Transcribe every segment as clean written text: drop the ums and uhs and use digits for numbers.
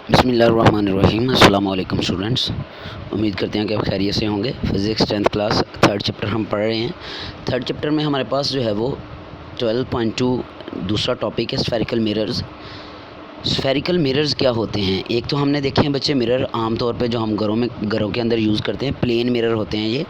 बिस्मिल्लाहिर्रहमानिर्रहीम। अस्सलाम वालेकुम स्टूडेंट्स। उम्मीद करते हैं कि आप खैरियत से होंगे। Physics 10th class third chapter हम पढ़ रहे हैं। थर्ड चैप्टर में हमारे पास जो है वो 12.2 दूसरा टॉपिक है स्फेरिकल मिरर्स। स्फेरिकल मिरर्स क्या होते हैं? एक तो हमने देखे हैं बच्चे मिरर आम तौर पे जो हम घरों के अंदर यूज़ करते हैं, प्लेन मिरर होते हैं ये।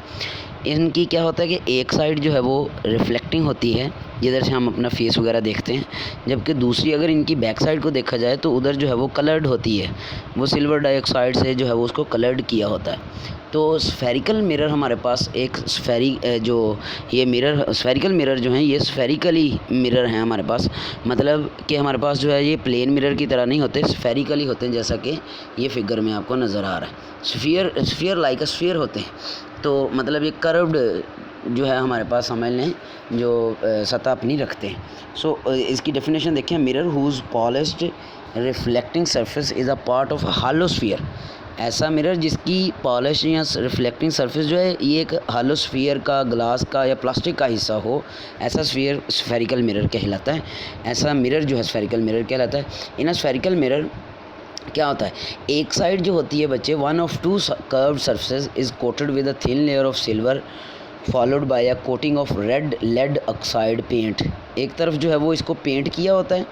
इनकी क्या होता है कि एक साइड जो है वो रिफ्लेक्टिंग होती है, जिधर से हम अपना फेस वगैरह देखते हैं, जबकि दूसरी अगर इनकी बैक साइड को देखा जाए तो उधर जो है वो कलर्ड होती है, वो सिल्वर डाइऑक्साइड से जो है वो उसको कलर्ड किया होता है। तो स्फेरिकल मिरर हमारे पास एक जो ये मिरर स्फेरिकल मिरर जो हैं ये स्फेरिकली मिरर हैं हमारे पास। मतलब कि हमारे पास जो है ये प्लेन मिरर की तरह नहीं होते, स्फेरिकली होते हैं, जैसा कि ये फिगर में आपको नज़र आ रहा है। स्फीयर लाइक अ स्फीयर होते हैं। तो मतलब ये कर्व्ड जो है हमारे पास समझ लें जो सतह अपनी रखते हैं। सो इसकी डेफिनेशन देखें, mirror whose polished reflecting surface is a part of hollow sphere. ऐसा मिरर जिसकी पॉलिश या रिफ्लेक्टिंग सरफेस जो है ये एक हालो स्फीयर का, ग्लास का या प्लास्टिक का हिस्सा हो, ऐसा स्फेरिकल मिरर कहलाता है। ऐसा मिरर जो है स्फेरिकल मिरर कहलाता है। इन स्फेरिकल मिरर क्या होता है, एक साइड जो होती है बच्चे, one of two curved surface is coated with a thin layer of silver followed by a coating of red lead oxide paint. एक तरफ जो है वो इसको पेंट किया होता है,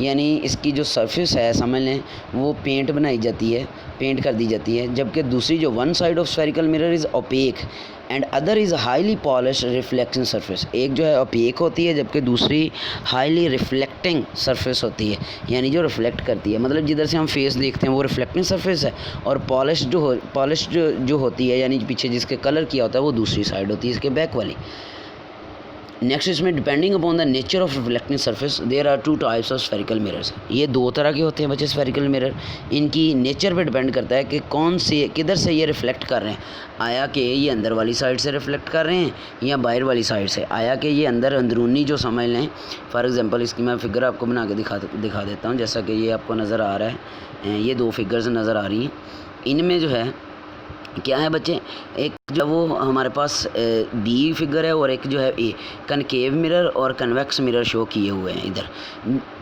यानी इसकी जो सरफेस है समझ लें वो पेंट बनाई जाती है, पेंट कर दी जाती है। जबकि दूसरी जो one side of spherical mirror is opaque and other is highly polish reflecting surface. एक जो है ओपेक होती है, जबकि दूसरी हाईली रिफ्लेक्टिंग सरफेस होती है, यानी जो रिफ्लेक्ट करती है। मतलब जिधर से हम फेस देखते हैं वो रिफ्लेक्टिंग सरफेस है, और पॉलिश जो होती है, यानी पीछे जिसके कलर किया होता है, वो दूसरी साइड होती है, इसके बैक वाली। नेक्स्ट इसमें depending upon the nature of reflecting surface there are two types of spherical mirrors. ये दो तरह के होते हैं बच्चे स्फेरिकल मिरर। इनकी नेचर पे डिपेंड करता है कि किधर से ये रिफ्लेक्ट कर रहे हैं। आया कि ये अंदर वाली साइड से रिफ्लेक्ट कर रहे हैं या बाहर वाली साइड से। आया कि ये अंदरूनी जो समझ लें, फॉर एग्जांपल इसकी मैं फिगर आपको बना के दिखा देता हूँ। जैसा कि ये आपको नज़र आ रहा है, ये दो फिगर्स नज़र आ रही हैं। इनमें जो है क्या है बच्चे, एक जो वो हमारे पास बी फिगर है और एक जो है ए, कनकेव मिरर और कन्वेक्स मिरर शो किए हुए हैं। इधर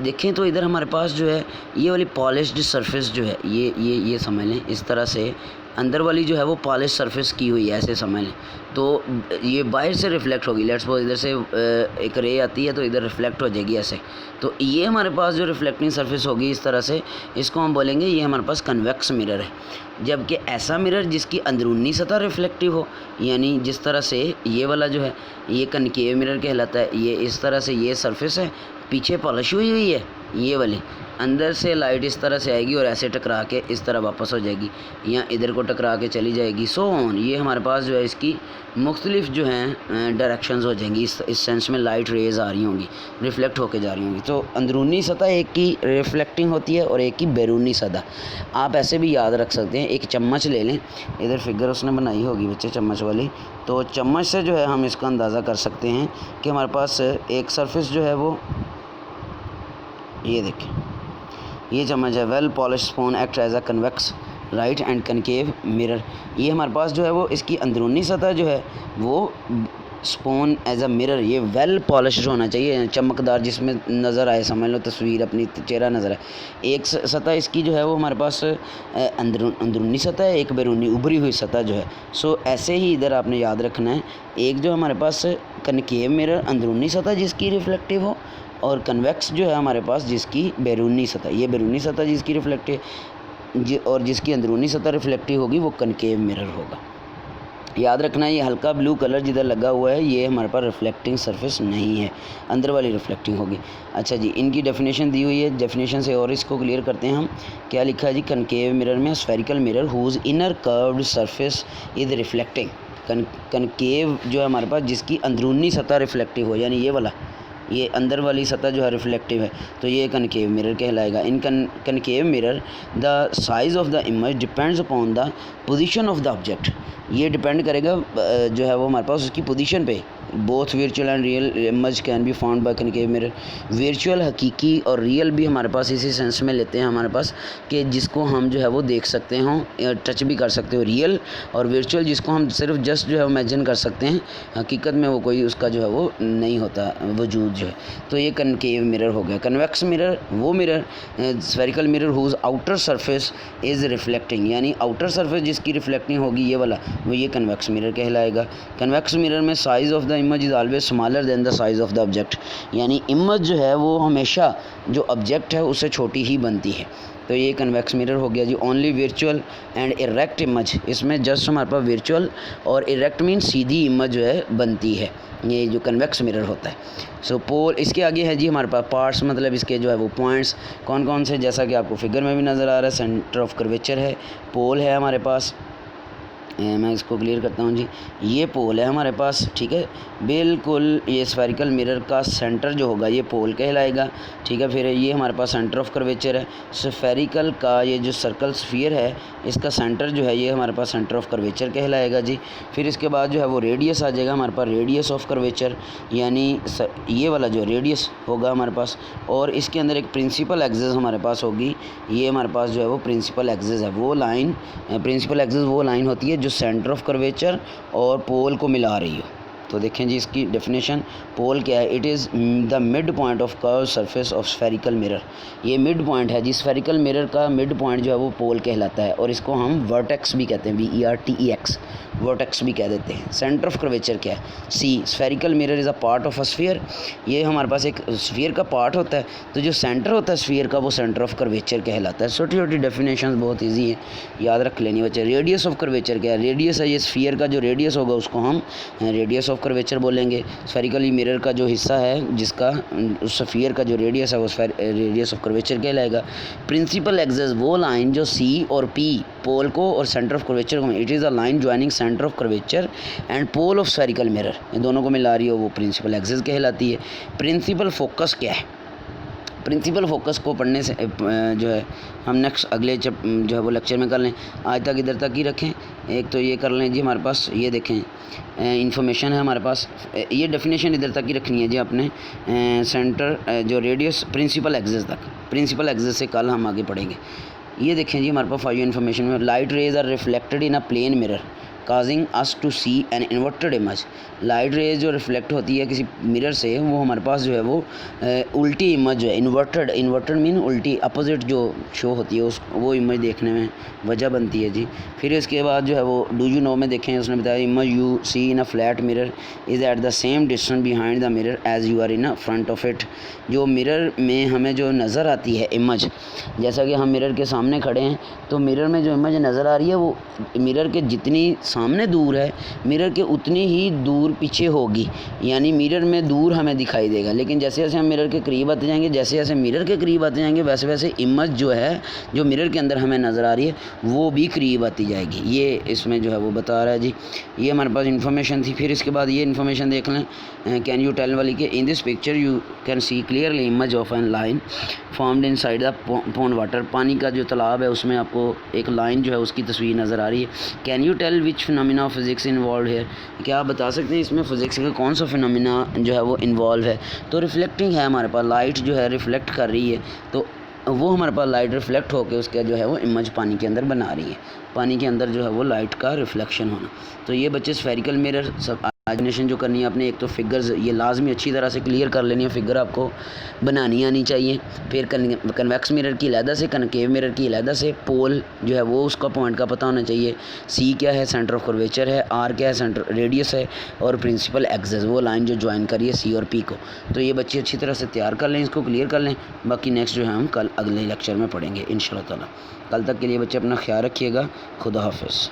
देखें तो इधर हमारे पास जो है ये वाली पॉलिश्ड सरफेस जो है ये समझ लें, इस तरह से अंदर वाली जो है वो पॉलिश सरफेस की हुई है, ऐसे समझ लें। तो ये बाहर से रिफ्लेक्ट होगी। लेट्स सपोज इधर से एक रे आती है तो इधर रिफ्लेक्ट हो जाएगी ऐसे। तो ये हमारे पास जो रिफ्लेक्टिंग सरफेस होगी इस तरह से, इसको हम बोलेंगे ये हमारे पास कन्वेक्स मिरर है। जबकि ऐसा मिरर जिसकी अंदरूनी सतह रिफ्लेक्टिव हो, यानी जिस तरह से ये वाला जो है ये कनकेव मिरर कहलाता है। ये इस तरह से ये सरफेस है, पीछे पॉलिश हुई है ये वाली, अंदर से लाइट इस तरह से आएगी और ऐसे टकरा के इस तरह वापस हो जाएगी, या इधर को टकरा के चली जाएगी। सो ऑन, ये हमारे पास जो है इसकी मुख्तलिफ जो हैं डायरेक्शंस हो जाएंगी। इस सेंस में लाइट रेज आ रही होंगी, रिफ्लेक्ट होके जा रही होंगी। तो अंदरूनी सतह एक की रिफ्लेक्टिंग होती है और एक की बैरूनी सतह। आप ऐसे भी याद रख सकते हैं, एक चम्मच ले लें, इधर फिगर उसने बनाई होगी बच्चे चम्मच वाली, तो चम्मच से जो है हम इसका अंदाज़ा कर सकते हैं कि हमारे पास एक सरफेस जो है वो ये देखें, ये चम्मच है। Well polish spoon act as a convex right and concave mirror. ये हमारे पास जो है वो इसकी अंदरूनी सतह जो है वो स्पून एज अ मिरर, ये वेल पॉलिश होना चाहिए, चमकदार, जिसमें नज़र आए, समझ लो तस्वीर अपनी चेहरा नज़र आए। एक सतह इसकी जो है वो हमारे पास अंदरूनी सतह है, एक बैरूनी उभरी हुई सतह जो है। सो ऐसे ही इधर आपने याद रखना है, एक जो हमारे पास कनकेव मिरर अंदरूनी सतह जिसकी रिफ्लेक्टिव हो, और कन्वेक्स जो है हमारे पास जिसकी बैरूनी सतह, ये बैरूनी सतह जिसकी रिफ्लेक्टिव और जिसकी अंदरूनी सतह रिफ्लेक्टिव होगी वो कनकेव मिरर होगा। याद रखना है ये हल्का ब्लू कलर जिधर लगा हुआ है ये हमारे पास रिफ्लेक्टिंग सरफेस नहीं है, अंदर वाली रिफ्लेक्टिंग होगी। अच्छा जी, इनकी डेफिनेशन दी हुई है, डेफिनेशन से और इसको क्लियर करते हैं हम। क्या लिखा है जी, कनकेव मिरर में spherical mirror whose inner curved surface is reflecting. Concave जो है हमारे पास जिसकी अंदरूनी सतह रिफ्लेक्टिव हो, यानी ये वाला, ये अंदर वाली सतह जो है रिफ्लेक्टिव है, तो ये कनकेव मिरर कहलाएगा। In concave mirror the size of the image depends upon the position of the object. ये डिपेंड करेगा जो है वो हमारे पास उसकी पोजीशन पे। Both virtual and real image can be found by concave mirror. Virtual हकीकी और रियल भी हमारे पास इसी सेंस में लेते हैं हमारे पास कि जिसको हम जो है वो देख सकते हो, टच भी कर सकते हो रियल, और वर्चुअल जिसको हम सिर्फ जस्ट जो है इमेजिन कर सकते हैं, हकीकत में वो कोई उसका जो है वो नहीं होता वजूद जो है। तो ये कनकेव मिरर हो गया। कन्वेक्स मिरर वो mirror, spherical mirror whose outer surface is reflecting, यानी आउटर सरफेस जिसकी रिफ्लेक्टिंग होगी ये वाला, वो ये कन्वेक्स मिरर कहलाएगा। कन्वेक्स मिरर में size of the image is always smaller than the size of the object, यानी इमेज जो है वो हमेशा जो ऑब्जेक्ट है उससे छोटी ही बनती है। तो ये कन्वेक्स मिरर हो गया जी। Only virtual and erect image, इसमें जस्ट हमारे पास वर्चुअल और इरेक्ट मीन सीधी इमेज जो है बनती है, ये जो कन्वेक्स मिरर होता है। सो पोल, इसके आगे है जी हमारे पास पार्ट्स, मतलब इसके जो है वो पॉइंट्स कौन कौन से, जैसा कि आपको फिगर में भी नज़र आ रहा है। सेंटर ऑफ कर्वेचर है, पोल है हमारे पास, मैं इसको क्लियर करता हूँ जी। ये पोल है हमारे पास, ठीक है, बिल्कुल ये स्फेरिकल मिरर का सेंटर जो होगा ये पोल कहलाएगा, ठीक है। फिर ये हमारे पास सेंटर ऑफ कर्वेचर है। स्फेरिकल का ये जो सर्कल स्फीयर है इसका सेंटर जो है ये हमारे पास सेंटर ऑफ कर्वेचर कहलाएगा जी। फिर इसके बाद जो है वो रेडियस आ जाएगा हमारे पास, रेडियस ऑफ कर्वेचर, यानी ये वाला जो रेडियस होगा हमारे पास, और इसके अंदर एक प्रिंसिपल एक्सिस हमारे पास होगी। ये हमारे पास जो है वो प्रिंसिपल एक्सिस है, वो लाइन, प्रिंसिपल एक्सिस वो लाइन होती है जो सेंटर ऑफ कर्वेचर और पोल को मिला रही हो। तो देखें जी इसकी डेफिनेशन, पोल क्या है, it is the mid point of curve surface of spherical mirror. ये मिड पॉइंट है जी, स्फेरिकल मिरर का मिड पॉइंट जो है वो पोल कहलाता है, और इसको हम वर्टेक्स भी कहते हैं, VERTEX, वर्टेक्स भी कह देते हैं। सेंटर ऑफ कर्वेचर क्या है, C, spherical mirror is a part of a sphere, ये हमारे पास एक स्फीयर का पार्ट होता है, तो जो सेंटर होता है स्फीयर का वो सेंटर ऑफ कर्वेचर कहलाता है। छोटी छोटी डेफिनेशन बहुत ईजी है, याद रख लेनी बच्चे। रेडियस ऑफ कर्वेचर क्या है, रेडियस है ये स्फीयर का जो रेडियस होगा उसको हम रेडियस ऑफ कर्वेचर बोलेंगे। स्फेरिकली मिरर का जो हिस्सा है जिसका उस स्फीयर का जो रेडियस है वो रेडियस ऑफ कर्वेचर कहलाएगा। प्रिंसिपल एक्सिस वो लाइन जो C और P पोल को और सेंटर ऑफ कर्वेचर को, it is a line joining centre of curvature and pole of spherical mirror, ये दोनों को मिला रही हो वो प्रिंसिपल एक्सिस कहलाती है। प्रिंसिपल फोकस क्या है, प्रिंसिपल फोकस को पढ़ने से जो है हम नेक्स्ट अगले जो है वो लेक्चर में कर लें। आज तक इधर तक ही रखें, एक तो ये कर लें जी। हमारे पास ये देखें इंफॉर्मेशन है हमारे पास, ये डेफिनेशन इधर तक ही रखनी है जी आपने। सेंटर जो रेडियस प्रिंसिपल एक्सिस तक, प्रिंसिपल एक्सिस से कल हम आगे पढ़ेंगे। ये देखें जी हमारे पास फॉर यू इन्फॉर्मेशन में, light rays are reflected in a plane mirror causing us to see an inverted image. Light rays जो रिफ्लेक्ट होती है किसी मिरर से, वो हमारे पास जो है वो उल्टी इमेज जो है, इन्वर्टेड मीन उल्टी, अपोजिट जो शो होती है उस वो इमेज देखने में वजह बनती है जी। फिर इसके बाद जो है वो डू यू नो में देखें, उसने बताया image you see in a flat mirror is at the same distance behind the mirror as you are in a front of it. जो मिरर में हमें जो नज़र आती है इमेज, जैसा कि हम मिरर के सामने खड़े हैं तो मिरर में जो इमेज नज़र आ रही है वो मिरर के जितनी सामने दूर है मिरर के उतनी ही दूर पीछे होगी, यानी मिरर में दूर हमें दिखाई देगा। लेकिन जैसे जैसे हम मिरर के करीब आते जाएंगे, जैसे जैसे मिरर के करीब आते जाएंगे वैसे वैसे इमेज जो है जो मिरर के अंदर हमें नज़र आ रही है वो भी करीब आती जाएगी। ये इसमें जो है वो बता रहा है जी। ये हमारे पास इन्फॉर्मेशन थी। फिर इसके बाद ये इन्फॉर्मेशन देख लें, कैन यू टेल वाली कि in this picture you can see clearly image of an line formed inside the pond water. पानी का जो तालाब है उसमें आपको एक लाइन जो है उसकी तस्वीर नज़र आ रही है। Can you tell which phenomena of physics involve है, क्या आप बता सकते हैं इसमें फ़िज़िक्स का कौन सा फिनोमिना जो है वो इन्वॉल्व है। तो रिफ्लेक्टिंग है हमारे पास, लाइट जो है रिफ्लेक्ट कर रही है, तो वो हमारे पास लाइट रिफ्लेक्ट होकर उसका जो है वो इमेज पानी के अंदर बना रही है, पानी के अंदर जो है वो लाइट का रिफ्लेक्शन होना। तो ये बच्चे स्फेरिकल मिरर सब इमेजिनेशन जो करनी है आपने, एक तो फिगर्स ये लाजमी अच्छी तरह से क्लियर कर लेनी है, फिगर आपको बनानी आनी चाहिए। फिर कन्वेक्स मिरर की अलहदा से, कनकेव मिरर की अलहदा से, पोल जो है वो उसका पॉइंट का पता होना चाहिए, सी क्या है सेंटर ऑफ कर्वेचर है, आर क्या है सेंटर रेडियस है, और प्रिंसिपल एक्सिस वो लाइन जो ज्वाइन करी है सी और पी को। तो ये बच्चे अच्छी तरह से तैयार कर लें, इसको क्लियर कर लें। बाकी नेक्स्ट जो है हम कल अगले लेक्चर में पढ़ेंगे इंशाल्लाह ताला। कल तक के लिए बच्चे अपना ख्याल रखिएगा। खुदा हाफिज़।